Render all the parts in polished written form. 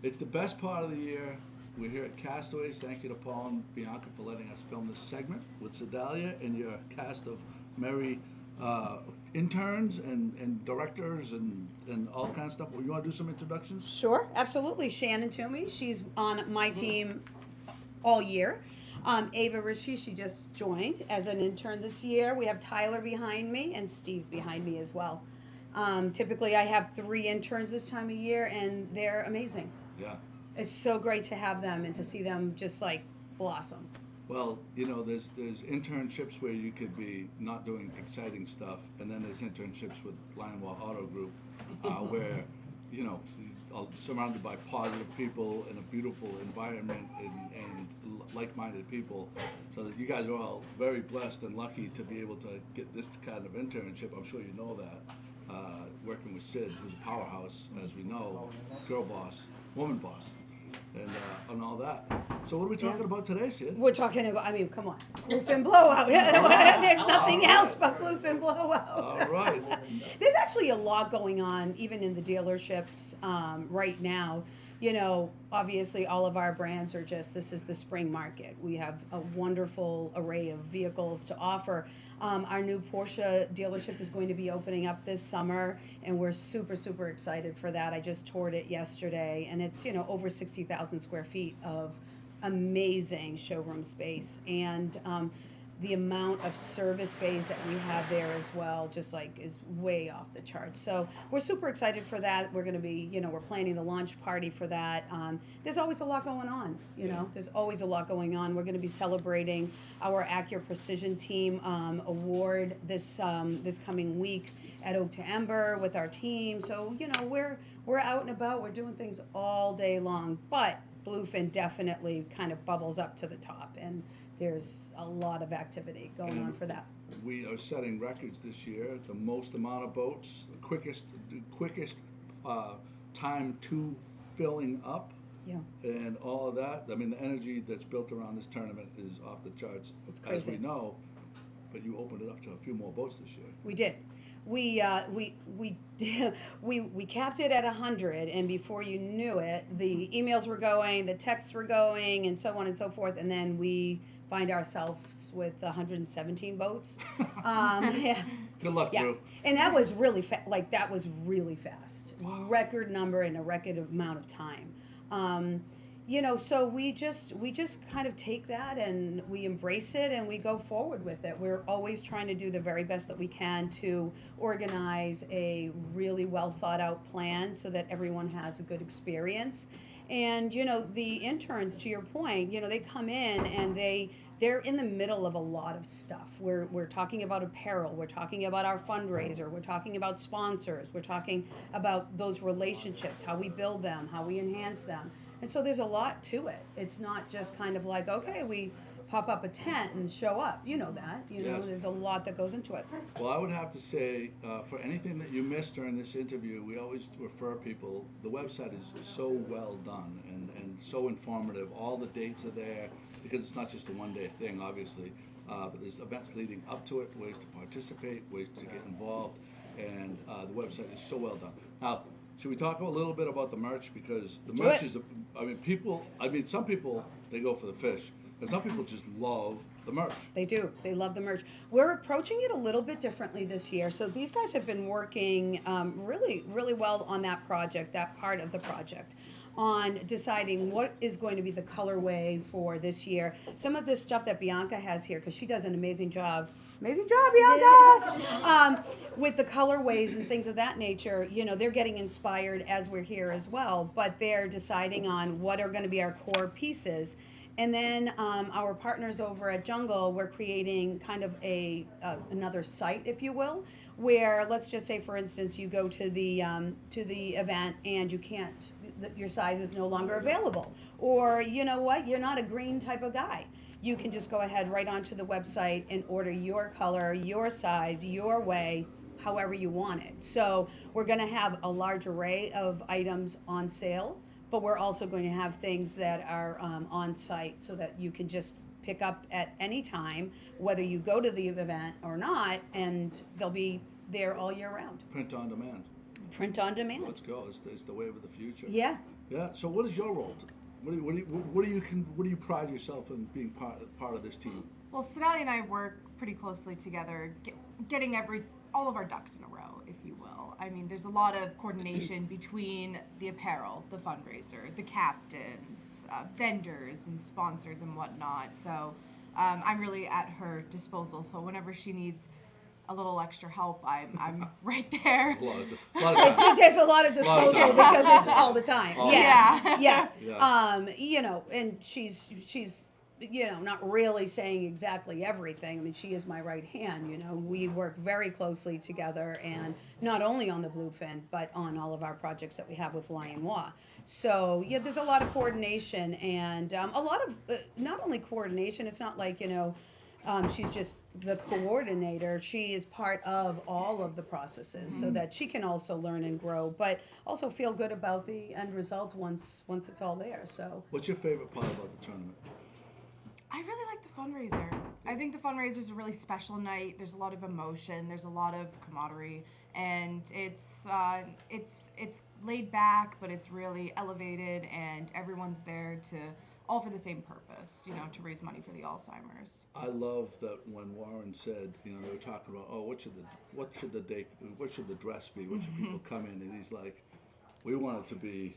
It's the best part of the year. We're here at Castaways. Thank you to Paul and Bianca for letting us film this segment with Sedalia and your cast of merry uh, interns and directors and all kinds of stuff. Well, you want to do some introductions? Sure, absolutely. Shannon Toomey, she's on my team all year. Ava Ritchie, she just joined as an intern this year. We have Tyler behind me and Steve behind me as well. Typically, I have 3 interns this time of year, and they're amazing. Yeah. It's so great to have them and to see them just like blossom. Well, there's internships where you could be not doing exciting stuff, and then there's internships with Lionwall Auto Group, where surrounded by positive people and a beautiful environment and like-minded people, so that you guys are all very blessed and lucky to be able to get this kind of internship. I'm sure you know that. Working with Sid, who's a powerhouse, as we know, girl boss, woman boss, and all that. So what are we talking about today, Sid? We're talking about, I mean, come on, Bluefin Blowout. There's nothing else but Bluefin Blowout. All right. There's actually a lot going on, even in the dealerships right now. Obviously all of our brands are this is the spring market. We have a wonderful array of vehicles to offer. Our new Porsche dealership is going to be opening up this summer, and we're super, super excited for that. I just toured it yesterday, and it's, over 60,000 square feet of amazing showroom space. And the amount of service bays that we have there as well, just like is way off the charts. So we're super excited for that. We're going to be, we're planning the launch party for that. There's always a lot going on, there's always a lot going on. We're going to be celebrating our Accurate Precision Team award this coming week at Oak to Ember with our team. So, we're out and about. We're doing things all day long, but Bluefin definitely kind of bubbles up to the top, and there's a lot of activity going on for that. We are setting records this year. The most amount of boats, the quickest time to filling up, Yeah, and all of that. I mean, the energy that's built around this tournament is off the charts, It's as crazy. we know. But you opened it up to a few more boats this year. we did. We capped it at 100, and before you knew it, the emails were going, the texts were going, and so on and so forth. And then we find ourselves with 117 boats. Yeah. Good luck, Yeah, Drew. and that was really that was really fast. Wow. Record number in a record amount of time. So we just kind of take that and we embrace it and we go forward with it. We're always trying to do the very best that we can to organize a really well thought out plan so that everyone has a good experience. And the interns, to your point, they come in and they're in the middle of a lot of stuff. We're talking about apparel, we're talking about our fundraiser, we're talking about sponsors, we're talking about those relationships, how we build them, how we enhance them. And so there's a lot to it. It's not just kind of like, okay, we pop up a tent and show up. You know that. Yes. There's a lot that goes into it. Well, I would have to say, for anything that you missed during this interview, we always refer people. The website is so well done and so informative. All the dates are there because it's not just a one-day thing, obviously, but there's events leading up to it, ways to participate, ways to get involved, and the website is so well done. Now, should we talk a little bit about the merch? Because the merch is, some people, they go for the fish, and some people just love the merch. They do. They love the merch. We're approaching it a little bit differently this year. So these guys have been working really, really well on that project, that part of the project, on deciding what is going to be the colorway for this year. Some of this stuff that Bianca has here, because she does an amazing job. Amazing job, Bianca! With the colorways and things of that nature, they're getting inspired as we're here as well, but they're deciding on what are going to be our core pieces. And then our partners over at Jungle, we're creating kind of another site, if you will, where let's just say, for instance, you go to the event and you can't, your size is no longer available, or you know what, you're not a green type of guy. You can just go ahead right onto the website and order your color, your size, your way, however you want it. So we're going to have a large array of items on sale, but we're also going to have things that are on site so that you can just pick up at any time, whether you go to the event or not, and they'll be there all year round. Print on demand. Print on demand. Let's go. It's the way of the future. Yeah, Yeah. So what is your role? What do you pride yourself in being part of this team? Well, Sedalia and I work pretty closely together, getting all of our ducks in a row, if you will. I mean, there's a lot of coordination between the apparel, the fundraiser, the captains, vendors, and sponsors and whatnot. So I'm really at her disposal. So whenever she needs a little extra help, I'm right there. There's a lot of disposal because it's all the time. Yeah. Yeah. You know, and she's you know, not really saying exactly everything. I mean, she is my right hand. You know, we work very closely together, and not only on the Bluefin, but on all of our projects that we have with Lion Wa. So yeah, there's a lot of coordination, and a lot of not only coordination. It's not like, you know, she's just the coordinator. She is part of all of the processes, so that she can also learn and grow, but also feel good about the end result once it's all there. So What's your favorite part about the tournament? I really like the fundraiser. I think the fundraiser is a really special night. There's a lot of emotion. There's a lot of camaraderie, and it's laid back, but it's really elevated, and everyone's there to all for the same purpose. You know, to raise money for the Alzheimer's. I love that when Warren said, you know, they were talking about, oh, what should the dress be? What should people come in? And he's like, we want it to be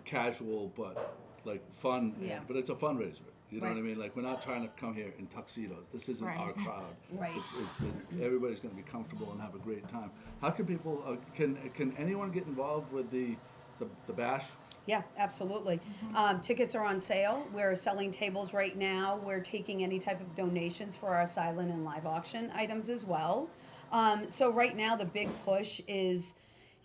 casual, but like fun. Yeah. But it's a fundraiser. You know Right. what I mean? Like, we're not trying to come here in tuxedos. This isn't Right. our crowd. Right. It's everybody's going to be comfortable and have a great time. How can people? Can anyone get involved with the bash? yeah, absolutely. Tickets are on sale. We're selling tables right now. We're taking any type of donations for our silent and live auction items as well. So right now the big push is,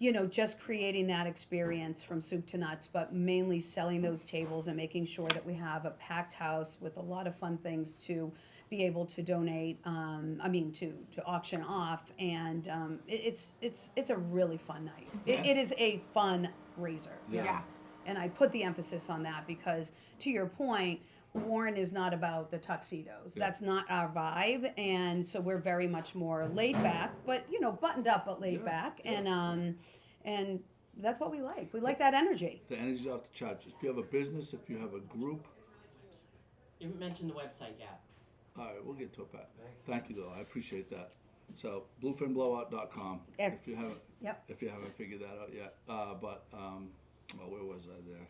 you know, just creating that experience from soup to nuts, but mainly selling those tables and making sure that we have a packed house with a lot of fun things to be able to donate. To auction off, and it's a really fun night. It is a fun raiser. Yeah. And I put the emphasis on that because, to your point, Warren is not about the tuxedos. Yeah. That's not our vibe, and so we're very much more laid back, but, you know, buttoned up but laid back, and that's what we like. We like that energy. The energy's off the charts. If you have a business, if you have a group, You mentioned the website yet. all right, we'll get to it, Pat. Thank you, though. I appreciate that. So, bluefinblowout.com. Ev- If you haven't, Yep. if you haven't figured that out yet. Well, where was I there?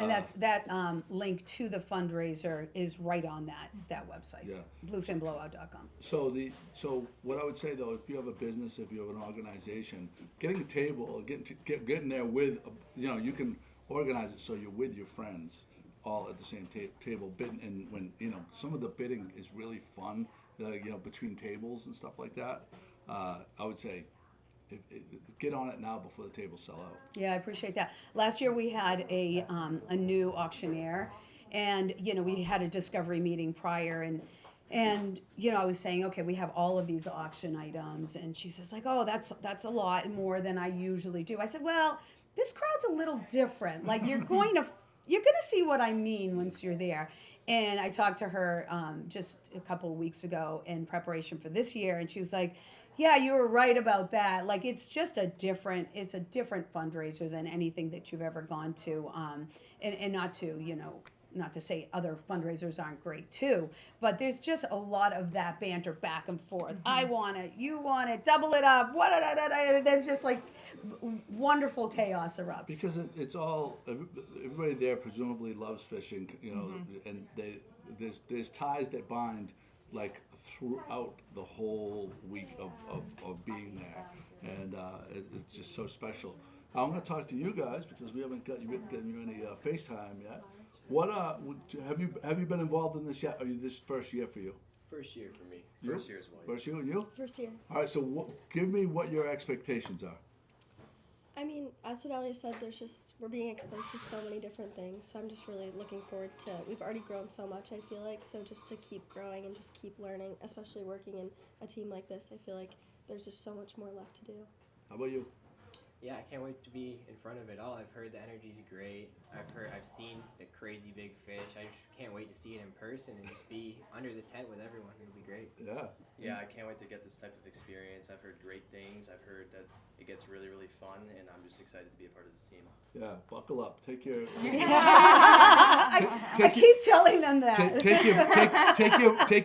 And that link to the fundraiser is right on that website. Yeah. Bluefinblowout.com. So what I would say though, if you have a business, if you have an organization, getting a table, getting there with, you know, you can organize it so you're with your friends all at the same table bidding, and when, you know, some of the bidding is really fun, you know, between tables and stuff like that. I would say, get on it now before the tables sell out. Yeah, I appreciate that. Last year we had a new auctioneer, and, you know, we had a discovery meeting prior, and you know, I was saying, okay, we have all of these auction items, and she says like, oh, that's a lot more than I usually do. I said, well, this crowd's a little different. Like, you're going to see what I mean once you're there. And I talked to her just a couple of weeks ago in preparation for this year, and she was like, yeah, you were right about that. Like, it's a different fundraiser than anything that you've ever gone to. And not to, you know, not to say other fundraisers aren't great too, but there's just a lot of that banter back and forth. I want it, you want it, double it up. There's just like wonderful chaos erupts. Because it's all, everybody there presumably loves fishing, you know, and there's ties that bind like throughout the whole week of being there, and it's just so special. I'm going to talk to you guys because we haven't given you any FaceTime yet. What have you been involved in this yet? Or this first year for you? First year for me. You? First year is one. First year, and you? First year. All right. So give me what your expectations are. I mean, as Sedalia said, we're being exposed to so many different things. So I'm just really looking forward to. We've already grown so much, I feel like. So just to keep growing and just keep learning, especially working in a team like this, I feel like there's just so much more left to do. How about you? Yeah, I can't wait to be in front of it all. I've heard the energy's great. I've seen the crazy big fish. I just can't wait to see it in person and just be under the tent with everyone. It'll be great. Yeah. Yeah, I can't wait to get this type of experience. I've heard great things. I've heard that it gets really, really fun, and I'm just excited to be a part of this team. Yeah, buckle up. Take your I keep telling them that. take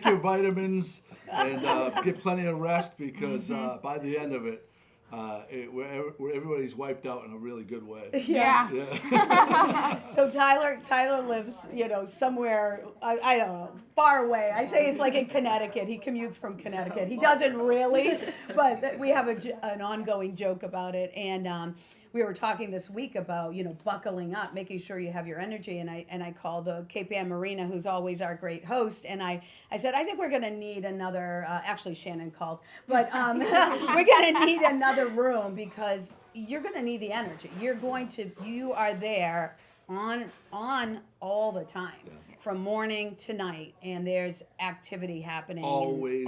your vitamins and get plenty of rest because by the end of it, everybody's wiped out in a really good way. Yeah. Yeah. So Tyler lives, somewhere, I don't know, far away. I say it's like in Connecticut. He commutes from Connecticut. He doesn't really, but we have an ongoing joke about it. And we were talking this week about, buckling up, making sure you have your energy. And I called the Cape Ann Marina, who's always our great host. And I said, I think we're going to need another, actually Shannon called, but we're going to need another room because you're going to need the energy. You are there on all the time. Yeah. From morning to night, and there's activity happening. Always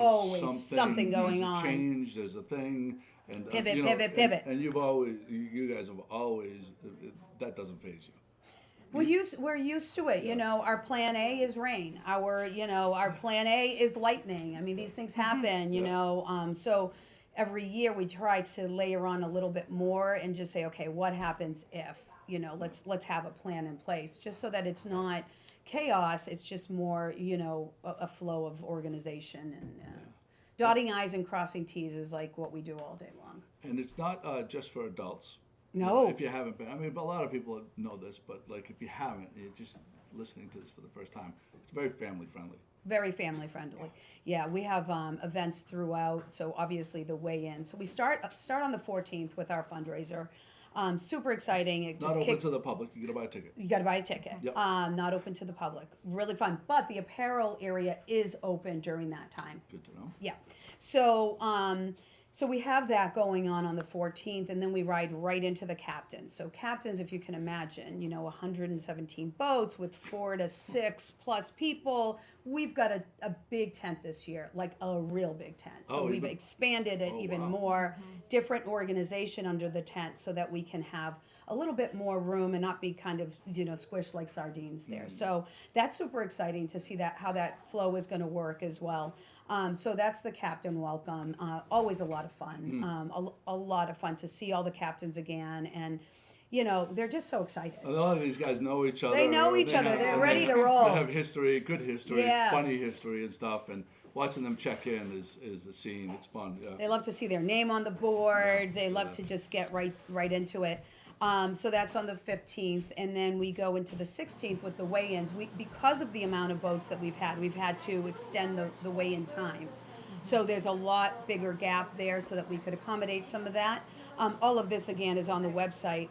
something going there's a on. change. There's a thing. And Pivot. And you guys have always that doesn't faze you. We're used to it. Our plan A is rain. Our plan A is lightning. I mean, these things happen. So every year we try to layer on a little bit more and just say, okay, what happens if? Let's have a plan in place, just so that it's not chaos. It's just more, a flow of organization and dotting I's and crossing T's is like what we do all day long. And it's not just for adults. No. If you haven't been, I mean, a lot of people know this, but like if you haven't, you're just listening to this for the first time. It's very family friendly. Very family friendly. Yeah, we have events throughout. So obviously the weigh-in. So we start on the 14th with our fundraiser. Super exciting. It just Not open kicks. to the public. You gotta buy a ticket. You got to buy a ticket. Yep. Not open to the public. Really fun. But the apparel area is open during that time. Good to know. Yeah. So so we have that going on the 14th, and then we ride right into the captains. So captains, if you can imagine, 117 boats with 4 to 6 plus people. We've got a big tent this year, like a real big tent. So Oh, we've even- expanded it even wow. more, different organization under the tent so that we can have a little bit more room and not be kind of, squished like sardines there. So that's super exciting to see how that flow is going to work as well. So that's the captain welcome. Always a lot of fun. A lot of fun to see all the captains again. And, they're just so excited. A lot of these guys know each other. They know each other. They're ready to roll. They have history, good history, Yeah. funny history and stuff. And watching them check in is a scene. It's fun. Yeah. They love to see their name on the board. Yeah, They love yeah. to just get right into it. So that's on the 15th, and then we go into the 16th with the weigh-ins. Because of the amount of boats that we've had to extend the weigh-in times. So there's a lot bigger gap there so that we could accommodate some of that. All of this, again, is on the website.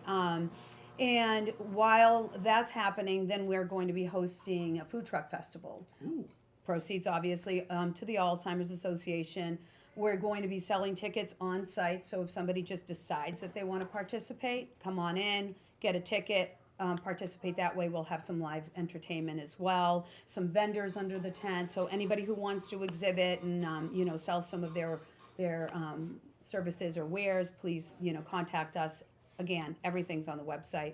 And while that's happening, then we're going to be hosting a food truck festival. Ooh. Proceeds, obviously, to the Alzheimer's Association. We're going to be selling tickets on site, so if somebody just decides that they want to participate, come on in, get a ticket, participate that way. We'll have some live entertainment as well, some vendors under the tent, so anybody who wants to exhibit and sell some of their services or wares, please contact us. Again, everything's on the website.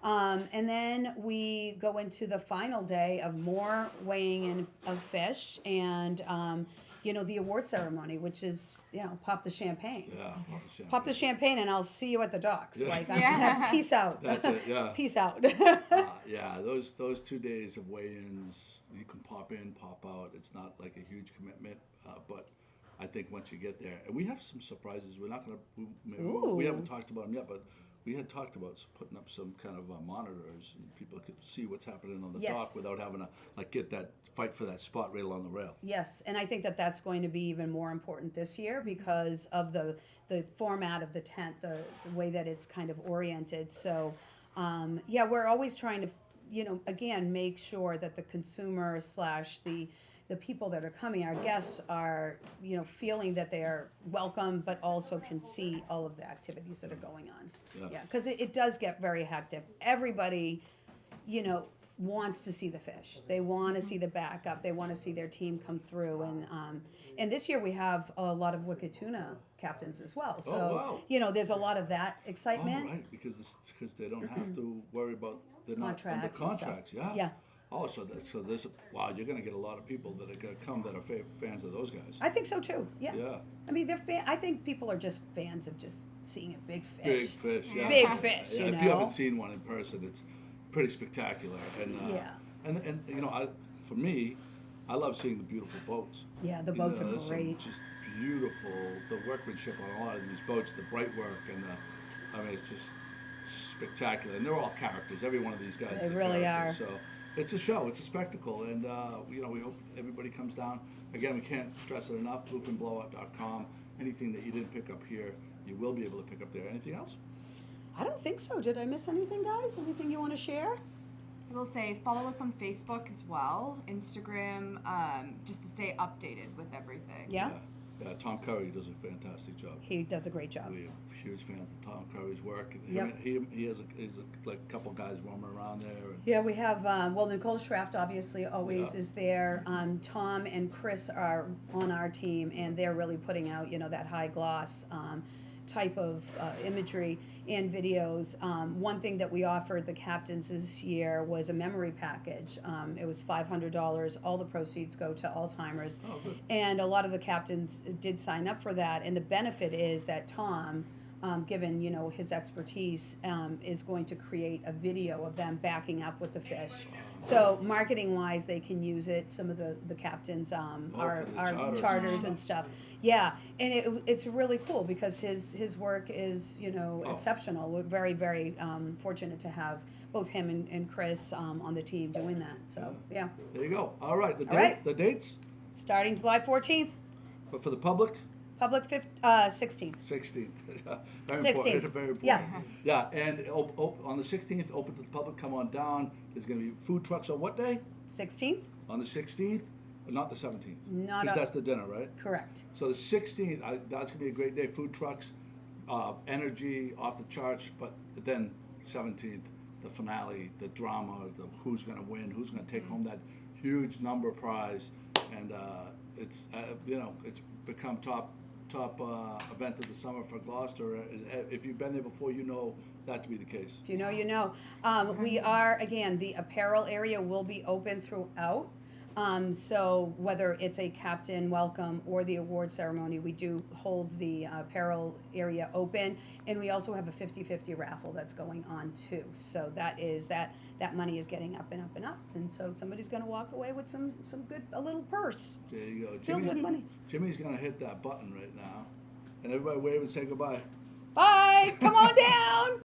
And then we go into the final day of more weighing in of fish and the award ceremony, which is, pop the champagne. Yeah. Pop the champagne and I'll see you at the docks. Yeah. Like, Yeah. peace out. That's it. Yeah. Peace out. Yeah, those 2 days of weigh-ins, you can pop in, pop out. It's not like a huge commitment, but I think once you get there, and we have some surprises. We're not gonna, we haven't talked about them yet, but we had talked about putting up some kind of monitors, and people could see what's happening on the Yes. dock without having to get that fight for that spot right along the rail. Yes, and I think that that's going to be even more important this year because of the format of the tent, the way that it's kind of oriented. So, we're always trying to, again, make sure that the consumer / the people that are coming, our guests are, feeling that they are welcome, but also can see all of the activities that are going on. Yeah. Because it does get very hectic. Everybody, wants to see the fish. They want to see the backup. They want to see their team come through. And this year we have a lot of wicked tuna captains as well. So, wow. you know, there's a lot of that Oh, excitement. right, because they don't have to worry about, they're not under Contracts and stuff. contracts, yeah? Yeah. Oh, so there's, wow, you're gonna get a lot of people that are gonna come that are fans of those guys. I think so too. Yeah. Yeah, I mean, I think people are just fans of just seeing a big fish. big fish, yeah. Big fish, Yeah, you if you know? haven't seen one in person, it's pretty spectacular, and, Yeah. and, you know, for me, I love seeing the beautiful boats. Yeah, the You boats know, are there's some great. just beautiful, the workmanship on a lot of these boats, the bright work, and I mean, it's just spectacular. And they're all characters. Every one of these guys. They is a really character. So it's a show. It's a spectacle, and you know, we hope everybody comes down. Again, we can't stress it enough. Bluefinblowout.com. Anything that you didn't pick up here, you will be able to pick up there. Anything else? I don't think so. Did I miss anything, guys? Anything you want to share? I will say follow us on Facebook as well, Instagram, just to stay updated with everything. Yeah. Yeah, Tom Curry does a fantastic job. He does a great job. We're huge fans of Tom Curry's work. Yep. He has like a couple guys roaming around there. And, Yeah, we have, well, Nicole Schraft obviously always Yeah. is there. Tom and Chris are on our team, and they're really putting out, you know, that high gloss type of imagery and videos. One thing that we offered the captains this year was a memory package. It was $500. All the proceeds go to Alzheimer's. Oh, good. And a lot of the captains did sign up for that. And the benefit is that Tom, given, you know, his expertise, is going to create a video of them backing up with the fish. So marketing wise, they can use it. Some of the captains are for the charters and stuff. Yeah, and it's really cool because his work is, you know, Oh. exceptional. We're very, very fortunate to have both him and Chris on the team doing that. So yeah, There you go. All right. All right. The dates, starting July 14th, but for the public, public 16th. 16th. Very 16th. important. Very important. Yeah. Yeah, and on the 16th, open to the public. Come on down. There's going to be food trucks on what day? 16th? On the 16th, not the 17th. Not Because a- that's the dinner, right? Correct. So the 16th, that's going to be a great day. Food trucks, energy off the charts. But then 17th, the finale, the drama, the who's going to win, who's going to take home that huge number prize, and it's you know, it's become top event of the summer for Gloucester. If you've been there before, you know that to be the case. If you know, you know. We are, again, the apparel area will be open throughout. So whether it's a captain welcome or the award ceremony, we do hold the apparel area open. And we also have a 50-50 raffle that's going on too. So that money is getting up and up and up. And so somebody's going to walk away with some good, a little purse There you go. filled with money. Jimmy's going to hit that button right now. And everybody wave and say goodbye. Bye. Come on down.